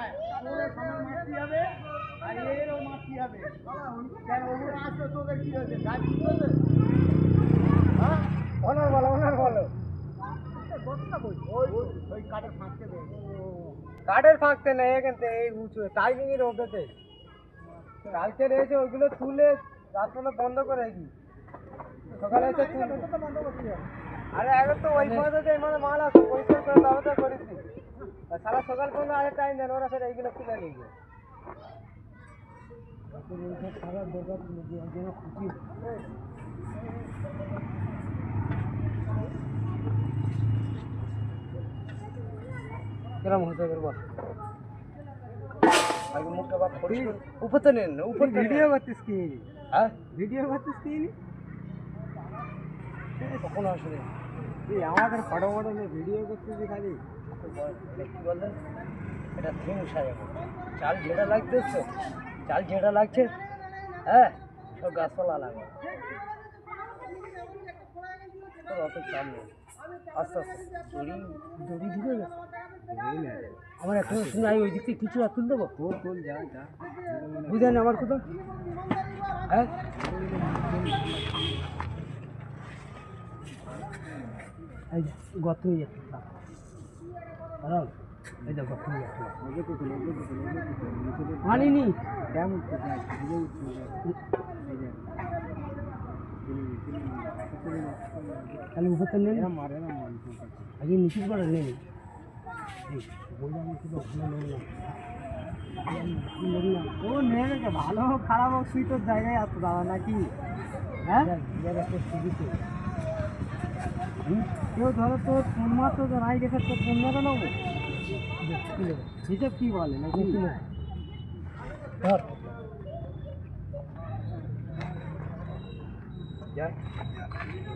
মারতে হবে আর এরও মারতে হবে। কেন ওগুলো আসবে তোদের কি হয়েছে? গাছ কি হয়েছে? হ্যাঁ ওনার বলো ওই কাঠের ফাঁকতে দেয়। কাঠের ফাঁকতে নেই এখান এই উঁচু টাইমিংয়ের ওপরেতে কালকে রয়েছে ওইগুলো তুলে রাতবেলা বন্ধ করে কি সকালে এসে বন্ধ করছি। আরে এখন তো ওই পথে মানে মাল আছে পরিষ্কার করে ব্যবস্থা করেছি। সারা সকাল পর্যন্ত আরে টাইম দেন ওরা ফের এইগুলো তুলে নিয়ে যায়। সারা দরকার খুশি কিরম হতে পারবো আগে মুখটা বাদ উপর তো নেন উপর ভিডিও করতিস কি? হ্যাঁ ভিডিও করতিস কি? কখন আসলে আমাদের ফটো ভিডিও করতেছি খালি কি বললেন এটা থিম সাজাবো চাল যেটা লাগতেছে চাল যেটা লাগছে হ্যাঁ সব গাছপালা লাগবে অত চাল নেই আস্তে আস্তে দড়ি ঢুকে গেছে আমার একটা শুনে আমি ওই দিক থেকে কিছু আর তুলে দেবো যা বুঝেন আমার কোথাও হ্যাঁ এই গত হয়ে যাচ্ছে এই যে গত হয়ে যাচ্ছে আনিনি কেমন তাহলে উপর তো নেই মারে না আগে নিচু করে নেই ও নেই ভালো খারাপ হোক তুই তোর জায়গায় আসতো দাদা নাকি হ্যাঁ কেউ ধরো তোর ফোন মাত্র তো নাই গেছে তোর ফোন মাত্র নেবো হিসেব কি বলে নাকি ধর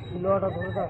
কিলোটা ধরে দাও